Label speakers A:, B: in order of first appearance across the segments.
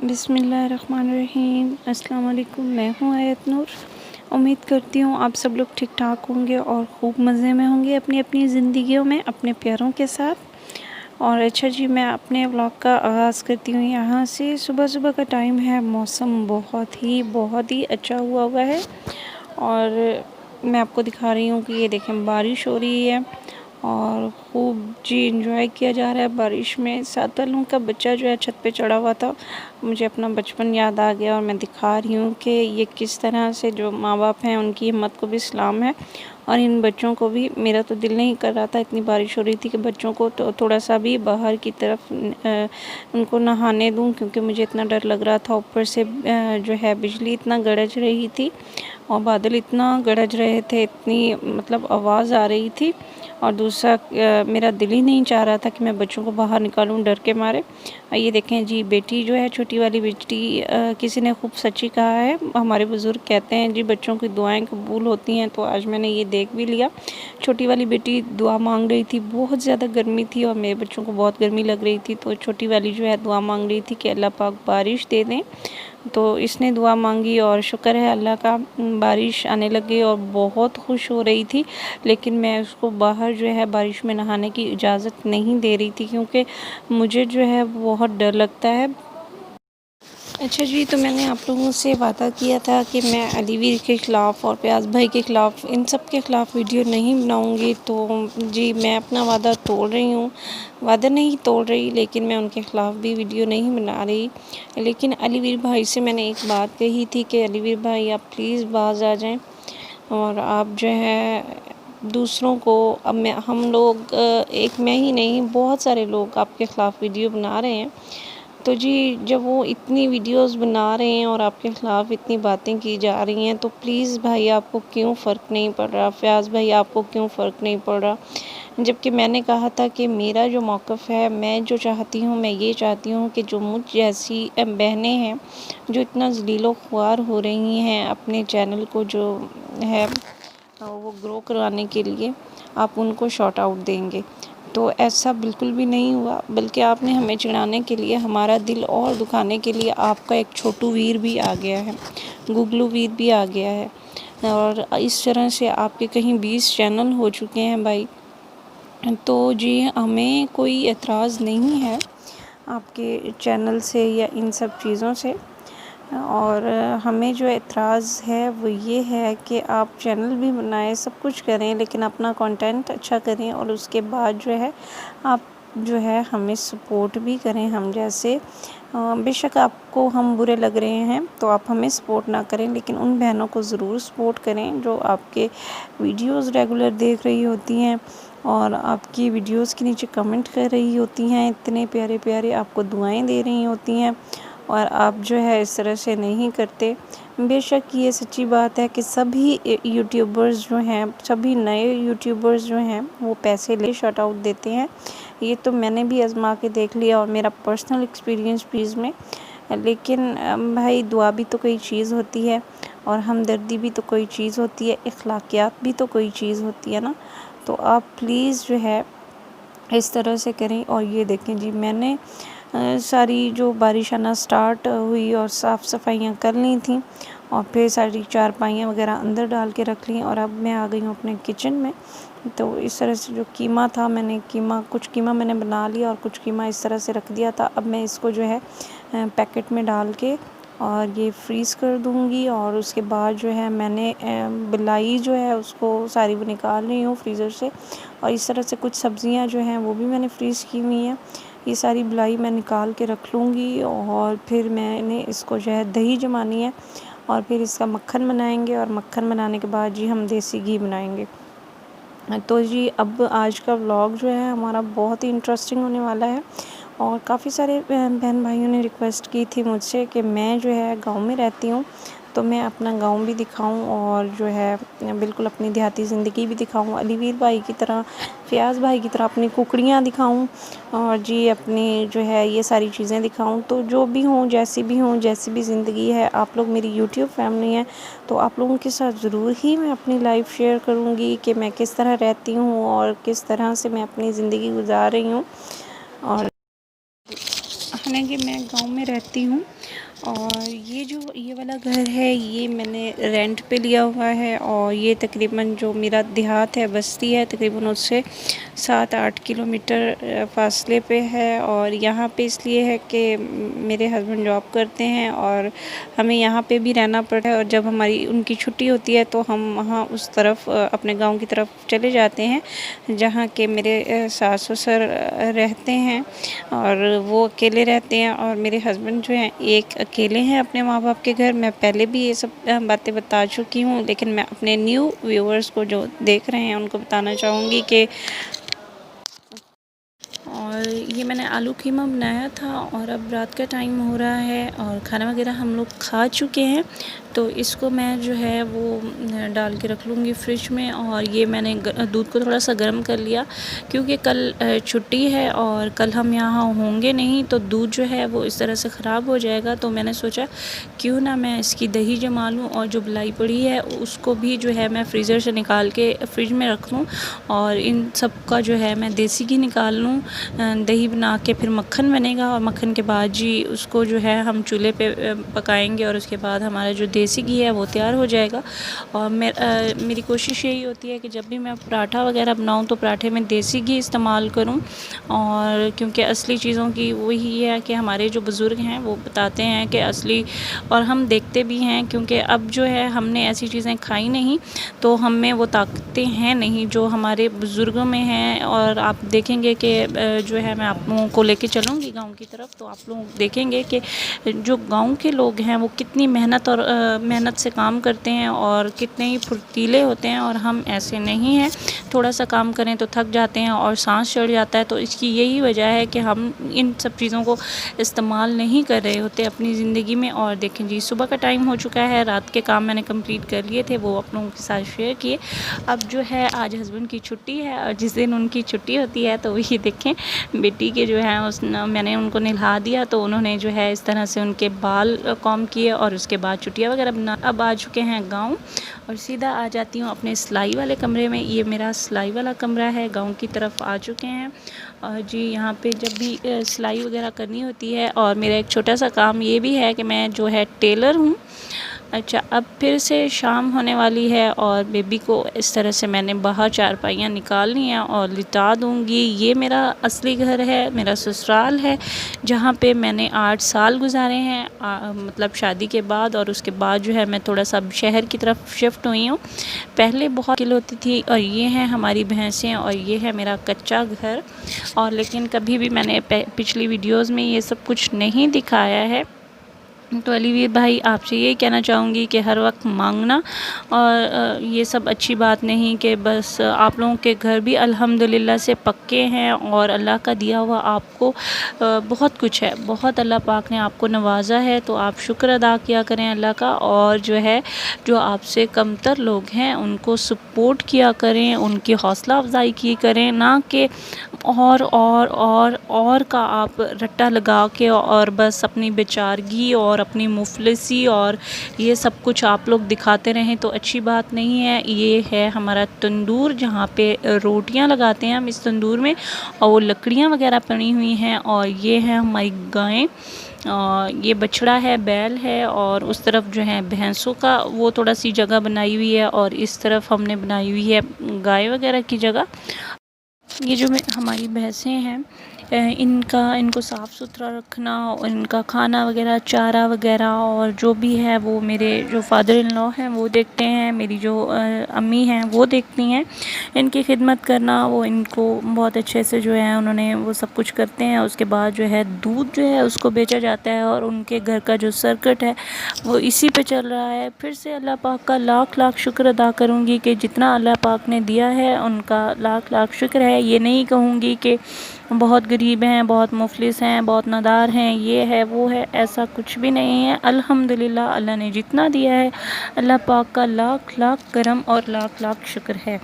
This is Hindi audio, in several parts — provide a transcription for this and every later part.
A: बिस्मिल्लाहिर्रहमानिर्रहीम। अस्सलाम वालेकुम। मैं हूँ आयत नूर। उम्मीद करती हूँ आप सब लोग ठीक ठाक होंगे और खूब मज़े में होंगे अपनी अपनी ज़िंदगियों में अपने प्यारों के साथ। और अच्छा जी, मैं अपने व्लॉग का आगाज़ करती हूँ यहाँ से। सुबह सुबह का टाइम है, मौसम बहुत ही अच्छा हुआ है और मैं आपको दिखा रही हूँ कि ये देखें बारिश हो रही है और खूब जी एंजॉय किया जा रहा है बारिश में। 7 सालों का बच्चा जो है छत पे चढ़ा हुआ था। मुझे अपना बचपन याद आ गया और मैं दिखा रही हूँ कि ये किस तरह से जो माँ बाप हैं उनकी हिम्मत को भी सलाम है। और इन बच्चों को भी, मेरा तो दिल नहीं कर रहा था, इतनी बारिश हो रही थी कि बच्चों को तो थोड़ा सा भी बाहर की तरफ उनको नहाने दूँ, क्योंकि मुझे इतना डर लग रहा था। ऊपर से जो है बिजली इतना गरज रही थी और बादल इतना गरज रहे थे, इतनी मतलब आवाज़ आ रही थी। और दूसरा मेरा दिल ही नहीं चाह रहा था कि मैं बच्चों को बाहर निकालूं डर के मारे। ये देखें जी, बेटी जो है, छोटी वाली बेटी, किसी ने खूब सच्ची कहा है, हमारे बुज़ुर्ग कहते हैं जी बच्चों की दुआएं कबूल होती हैं। तो आज मैंने ये देख भी लिया। छोटी वाली बेटी दुआ मांग रही थी, बहुत ज़्यादा गर्मी थी और मेरे बच्चों को बहुत गर्मी लग रही थी। तो छोटी वाली जो है दुआ मांग रही थी कि अल्लाह पाक बारिश दे दें। तो इसने दुआ मांगी और शुक्र है अल्लाह का, बारिश आने लगी और बहुत खुश हो रही थी। लेकिन मैं उसको बाहर जो है बारिश में नहाने की इजाज़त नहीं दे रही थी, क्योंकि मुझे जो है बहुत डर लगता है। अच्छा जी, तो मैंने आप लोगों से वादा किया था कि मैं अलीवीर के ख़िलाफ़ और प्याज भाई के ख़िलाफ़, इन सब के ख़िलाफ़ वीडियो नहीं बनाऊंगी। तो जी, मैं अपना वादा तोड़ रही हूँ। वादा नहीं तोड़ रही, लेकिन मैं उनके ख़िलाफ़ भी वीडियो नहीं बना रही। लेकिन अलीवीर भाई से मैंने एक बात कही थी कि अलीवीर भाई आप प्लीज़ बाज़ आ जाएँ और आप जो है दूसरों को, अब हम लोग, एक मैं ही नहीं, बहुत सारे लोग आपके ख़िलाफ़ वीडियो बना रहे हैं। तो जी, जब वो इतनी वीडियोस बना रहे हैं और आपके ख़िलाफ़ इतनी बातें की जा रही हैं, तो प्लीज़ भाई आपको क्यों फ़र्क नहीं पड़ रहा? फ़याज़ भाई आपको क्यों फ़र्क नहीं पड़ रहा? जबकि मैंने कहा था कि मेरा जो मौक़िफ़ है, मैं जो चाहती हूँ, मैं ये चाहती हूँ कि जो मुझ जैसी बहनें हैं जो इतना ज़लील-ख़्वार हो रही हैं अपने चैनल को जो है वो ग्रो करवाने के लिए, आप उनको शॉट आउट देंगे। तो ऐसा बिल्कुल भी नहीं हुआ, बल्कि आपने हमें चिढ़ाने के लिए, हमारा दिल और दुखाने के लिए आपका एक छोटू वीर भी आ गया है, गुगलू वीर भी आ गया है। और इस तरह से आपके कहीं 20 चैनल हो चुके हैं भाई। तो जी, हमें कोई एतराज़ नहीं है आपके चैनल से या इन सब चीज़ों से। और हमें जो एतराज़ है वो ये है कि आप चैनल भी बनाएं, सब कुछ करें, लेकिन अपना कंटेंट अच्छा करें और उसके बाद जो है आप जो है हमें सपोर्ट भी करें। हम जैसे बेशक आपको हम बुरे लग रहे हैं तो आप हमें सपोर्ट ना करें, लेकिन उन बहनों को ज़रूर सपोर्ट करें जो आपके वीडियोस रेगुलर देख रही होती हैं और आपकी वीडियोस के नीचे कमेंट कर रही होती हैं, इतने प्यारे प्यारे आपको दुआएं दे रही होती हैं, और आप जो है इस तरह से नहीं करते। बेशक ये सच्ची बात है कि सभी यूट्यूबर्स जो हैं, सभी नए यूट्यूबर्स जो हैं वो पैसे ले शॉट आउट देते हैं। ये तो मैंने भी आज़मा के देख लिया और मेरा पर्सनल एक्सपीरियंस भी इसमें। लेकिन भाई दुआ भी तो कोई चीज़ होती है और हमदर्दी भी तो कोई चीज़ होती है, अखलाकियात भी तो कोई चीज़ होती है ना। तो आप प्लीज़ जो है इस तरह से करें। और ये देखें जी, मैंने सारी जो बारिश आना स्टार्ट हुई और साफ़ सफाइयाँ कर ली थी और फिर सारी चारपाइयाँ वगैरह अंदर डाल के रख ली और अब मैं आ गई हूँ अपने किचन में। तो इस तरह से जो कीमा था, कुछ कीमा मैंने बना लिया और कुछ कीमा इस तरह से रख दिया था। अब मैं इसको जो है पैकेट में डाल के और ये फ्रीज़ कर दूँगी। और उसके बाद जो है मैंने बिलाई जो है उसको सारी वो निकाल रही हूँ फ्रीज़र से। और इस तरह से कुछ सब्ज़ियाँ जो हैं वो भी मैंने फ्रीज़ की हुई हैं। ये सारी बिलाई मैं निकाल के रख लूँगी और फिर मैंने इसको जो है दही जमानी है और फिर इसका मक्खन बनाएंगे और मक्खन बनाने के बाद जी हम देसी घी बनाएंगे। तो जी, अब आज का व्लॉग जो है हमारा बहुत ही इंटरेस्टिंग होने वाला है और काफ़ी सारे बहन भाइयों ने रिक्वेस्ट की थी मुझसे कि मैं जो है गांव में रहती हूँ, तो मैं अपना गांव भी दिखाऊं और जो है बिल्कुल अपनी देहाती ज़िंदगी भी दिखाऊं, अलीवीर भाई की तरह, फ़याज़ भाई की तरह अपनी कुकड़ियाँ दिखाऊं और जी अपनी जो है ये सारी चीज़ें दिखाऊं। तो जो भी हूँ, जैसी भी ज़िंदगी है, आप लोग मेरी यूट्यूब फैमिली हैं, तो आप लोगों के साथ ज़रूर ही मैं अपनी लाइफ शेयर करूँगी कि मैं किस तरह रहती हूँ और किस तरह से मैं अपनी ज़िंदगी गुजार रही हूँ। और है ना कि मैं गांव में रहती हूँ और ये वाला घर है ये मैंने रेंट पे लिया हुआ है और ये तकरीबन जो मेरा देहात है बस्ती है तकरीबन उससे 7-8 किलोमीटर फ़ासले पे है। और यहाँ पे इसलिए है कि मेरे हस्बैंड जॉब करते हैं और हमें यहाँ पे भी रहना पड़ता है और जब हमारी उनकी छुट्टी होती है तो हम वहाँ उस तरफ अपने गांव की तरफ चले जाते हैं जहाँ के मेरे सास ससुर रहते हैं और वो अकेले रहते हैं और मेरे हस्बैंड जो हैं एक अकेले हैं अपने माँ बाप के घर। मैं पहले भी ये सब बातें बता चुकी हूँ लेकिन मैं अपने न्यू व्यूअर्स को जो देख रहे हैं उनको बताना चाहूँगी कि और ये मैंने आलू कीमा बनाया था और अब रात का टाइम हो रहा है और खाना वगैरह हम लोग खा चुके हैं तो इसको मैं जो है वो डाल के रख लूँगी फ्रिज में। और ये मैंने दूध को थोड़ा सा गर्म कर लिया क्योंकि कल छुट्टी है और कल हम यहाँ होंगे नहीं तो दूध जो है वो इस तरह से ख़राब हो जाएगा। तो मैंने सोचा क्यों ना मैं इसकी दही जमा लूँ और जो मलाई पड़ी है उसको भी जो है मैं फ्रीज़र से निकाल के फ्रिज में रख लूँ और इन सब का जो है मैं देसी घी निकाल लूँ, दही बना के फिर मक्खन बनेगा और मक्खन के बाद जी उसको जो है हम चूल्हे पे पकाएंगे और उसके बाद हमारा जो देसी घी है वो तैयार हो जाएगा। और मेरी कोशिश यही होती है कि जब भी मैं पराठा वगैरह बनाऊँ तो पराठे में देसी घी इस्तेमाल करूँ और क्योंकि असली चीज़ों की वही है कि हमारे जो बुज़ुर्ग हैं वो बताते हैं कि असली और हम देखते भी हैं क्योंकि अब जो है हमने ऐसी चीज़ें खाई नहीं तो हम में वो ताकतें हैं नहीं जो हमारे बुज़ुर्गों में हैं। और आप देखेंगे कि जो है मैं आप लोगों को लेके चलूँगी गांव की तरफ तो आप लोग देखेंगे कि जो गांव के लोग हैं वो कितनी मेहनत से काम करते हैं और कितने ही फुर्तीले होते हैं और हम ऐसे नहीं हैं। थोड़ा सा काम करें तो थक जाते हैं और सांस चढ़ जाता है। तो इसकी यही वजह है कि हम इन सब चीज़ों को इस्तेमाल नहीं कर रहे होते अपनी ज़िंदगी में। और देखें जी सुबह का टाइम हो चुका है, रात के काम मैंने कंप्लीट कर लिए थे वो आप लोगों के साथ शेयर किए। अब जो है आज हस्बैंड की छुट्टी है और जिस दिन उनकी छुट्टी होती है तो ये देखें बेटी के जो है मैंने उनको नहला दिया तो उन्होंने जो है इस तरह से उनके बाल कॉम किए और उसके बाद छुट्टियाँ वगैरह बना। अब आ चुके हैं गाँव और सीधा आ जाती हूँ अपने सिलाई वाले कमरे में। ये मेरा सिलाई वाला कमरा है, गाँव की तरफ आ चुके हैं। और जी यहाँ पे जब भी सिलाई वगैरह करनी होती है और मेरा एक छोटा सा काम ये भी है कि मैं जो है टेलर हूँ। अच्छा अब फिर से शाम होने वाली है और बेबी को इस तरह से मैंने बाहर चारपाइयाँ निकालनी हैं और लिटा दूँगी। ये मेरा असली घर है, मेरा ससुराल है जहाँ पे मैंने 8 साल गुजारे हैं मतलब शादी के बाद। और उसके बाद जो है मैं थोड़ा सा शहर की तरफ शिफ्ट हुई हूँ। पहले बहुत मुश्किल होती थी। और ये हैं हमारी भैंसें और ये है मेरा कच्चा घर। और लेकिन कभी भी मैंने पिछली वीडियोज़ में ये सब कुछ नहीं दिखाया है। तो अलीवीर भाई आपसे ये कहना चाहूँगी कि हर वक्त मांगना और ये सब अच्छी बात नहीं कि बस आप लोगों के घर भी अल्हम्दुलिल्लाह से पक्के हैं और अल्लाह का दिया हुआ आपको बहुत कुछ है, बहुत अल्लाह पाक ने आपको नवाजा है। तो आप शुक्र अदा किया करें अल्लाह का और जो है जो आपसे कमतर लोग हैं उनको सपोर्ट किया करें, उनकी हौसला अफजाई की करें, ना कि और का आप रट्टा लगा के और बस अपनी बेचारगी और अपनी मुफलिसी और ये सब कुछ आप लोग दिखाते रहें तो अच्छी बात नहीं है। ये है हमारा तंदूर जहाँ पे रोटियां लगाते हैं हम इस तंदूर में और वो लकड़ियाँ वगैरह पड़ी हुई हैं। और ये है हमारी गायें, ये बछड़ा है, बैल है और उस तरफ जो है भैंसों का वो थोड़ा सी जगह बनाई हुई है और इस तरफ हमने बनाई हुई है गाय वगैरह की जगह। ये जो हमारी भैंसें हैं इनको साफ़ सुथरा रखना और इनका खाना वगैरह चारा वगैरह और जो भी है वो मेरे जो फादर इन लॉ हैं वो देखते हैं, मेरी जो अम्मी हैं वो देखती हैं। इनकी खिदमत करना वो इनको बहुत अच्छे से जो है उन्होंने वो सब कुछ करते हैं। उसके बाद जो है दूध जो है उसको बेचा जाता है और उनके घर का जो सर्किट है वो इसी पे चल रहा है। फिर से अल्लाह पाक का लाख लाख शुक्र अदा करूँगी कि जितना अल्लाह पाक ने दिया है उनका लाख लाख शुक्र है। ये नहीं कहूँगी कि बहुत गरीब हैं, बहुत मुफलिस हैं, बहुत नादार हैं, ये है वो है, ऐसा कुछ भी नहीं है। अल्हम्दुलिल्लाह अल्लाह ने जितना दिया है अल्लाह पाक का लाख लाख करम और लाख लाख शुक्र है।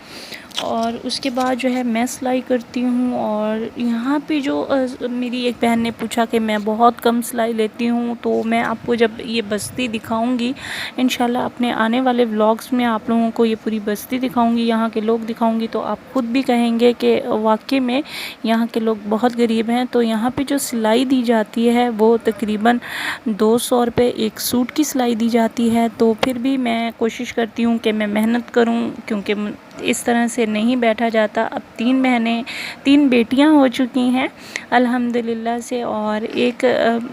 A: और उसके बाद जो है मैं सिलाई करती हूँ। और यहाँ पे जो मेरी एक बहन ने पूछा कि मैं बहुत कम सिलाई लेती हूँ, तो मैं आपको जब ये बस्ती दिखाऊंगी इंशाल्लाह अपने आने वाले व्लॉग्स में आप लोगों को ये पूरी बस्ती दिखाऊंगी, यहाँ के लोग दिखाऊंगी, तो आप खुद भी कहेंगे कि वाकई में यहाँ के लोग बहुत गरीब हैं। तो यहाँ पे जो सिलाई दी जाती है वो तकरीबन 200 रुपये एक सूट की सिलाई दी जाती है। तो फिर भी मैं कोशिश करती हूँ कि मैं मेहनत करूँ, क्योंकि इस तरह से नहीं बैठा जाता। अब 3 बेटियां हो चुकी हैं अल्हम्दुलिल्लाह से, और एक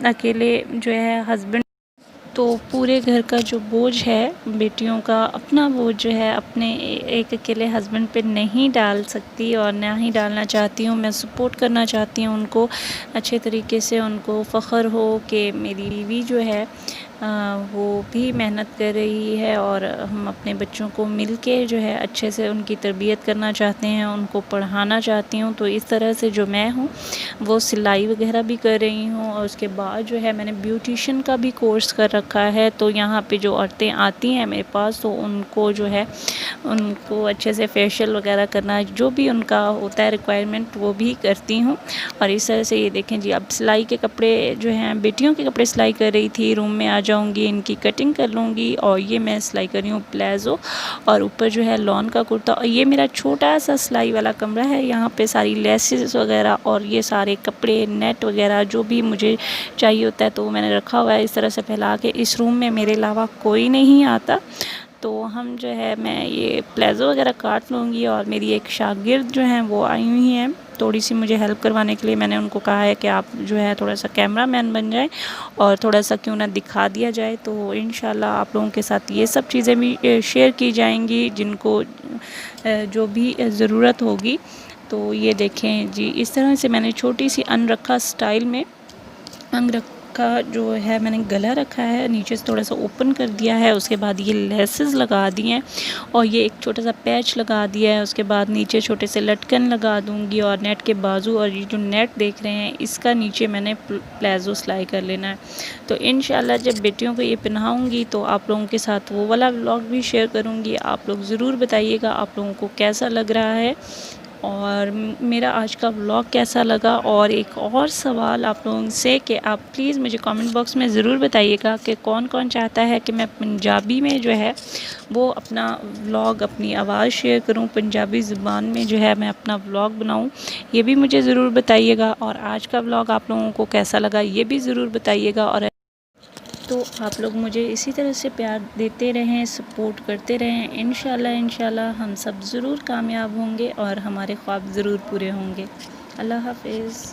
A: अकेले जो है हस्बैंड, तो पूरे घर का जो बोझ है बेटियों का, अपना बोझ जो है अपने एक अकेले हस्बैंड पे नहीं डाल सकती और ना ही डालना चाहती हूँ। मैं सपोर्ट करना चाहती हूँ उनको अच्छे तरीके से, उनको फ़ख्र हो कि मेरी बीवी जो है वो भी मेहनत कर रही है, और हम अपने बच्चों को मिलके जो है अच्छे से उनकी तरबियत करना चाहते हैं, उनको पढ़ाना चाहती हूँ। तो इस तरह से जो मैं हूँ वो सिलाई वगैरह भी कर रही हूँ, और उसके बाद जो है मैंने ब्यूटिशियन का भी कोर्स कर रखा है। तो यहाँ पे जो औरतें आती हैं मेरे पास, तो उनको जो है उनको अच्छे से फेशियल वगैरह करना, जो भी उनका होता है रिक्वायरमेंट, वो भी करती हूँ। और इस तरह से ये देखें जी, अब सिलाई के कपड़े जो हैं, बेटियों के कपड़े सिलाई कर रही थी, रूम में आ जाऊँगी, इनकी कटिंग कर लूँगी। और ये मैं सिलाई कर रही हूँ प्लाज़ो, और ऊपर जो है लॉन का कुर्ता। और ये मेरा छोटा सा सिलाई वाला कमरा है, यहाँ पे सारी लेसेस वगैरह और ये सारे कपड़े, नेट वगैरह जो भी मुझे चाहिए होता है, तो वो मैंने रखा हुआ है इस तरह से फैला के। इस रूम में मेरे अलावा कोई नहीं आता, तो हम जो है मैं ये प्लाज़ो वगैरह काट लूँगी। और मेरी एक शागिर्द जो हैं वो आई हुई हैं थोड़ी सी मुझे हेल्प करवाने के लिए। मैंने उनको कहा है कि आप जो है थोड़ा सा कैमरामैन बन जाए और थोड़ा सा क्यों ना दिखा दिया जाए। तो इंशाल्लाह आप लोगों के साथ ये सब चीज़ें भी शेयर की जाएंगी जिनको जो भी ज़रूरत होगी। तो ये देखें जी, इस तरह से मैंने छोटी सी अनरखा स्टाइल में अंगरखा जो है मैंने गला रखा है, नीचे से थोड़ा सा ओपन कर दिया है। उसके बाद ये लेसेस लगा दिए हैं, और ये एक छोटा सा पैच लगा दिया है। उसके बाद नीचे छोटे से लटकन लगा दूंगी, और नेट के बाजू, और ये जो नेट देख रहे हैं इसका नीचे मैंने प्लाज़ो सिलाई कर लेना है। तो इंशाल्लाह जब बेटियों को ये पहनाऊँगी तो आप लोगों के साथ वो वाला व्लॉग भी शेयर करूँगी। आप लोग ज़रूर बताइएगा आप लोगों को कैसा लग रहा है और मेरा आज का व्लॉग कैसा लगा। और एक और सवाल आप लोगों से कि आप प्लीज़ मुझे कमेंट बॉक्स में ज़रूर बताइएगा कि कौन कौन चाहता है कि मैं पंजाबी में जो है वो अपना व्लॉग, अपनी आवाज़ शेयर करूं, पंजाबी ज़ुबान में जो है मैं अपना व्लॉग बनाऊं। ये भी मुझे ज़रूर बताइएगा। और आज का व्लॉग आप लोगों को कैसा लगा ये भी ज़रूर बताइएगा। और तो आप लोग मुझे इसी तरह से प्यार देते रहें, सपोर्ट करते रहें। इंशाल्लाह हम सब ज़रूर कामयाब होंगे और हमारे ख्वाब ज़रूर पूरे होंगे। अल्लाह हाफ़िज़।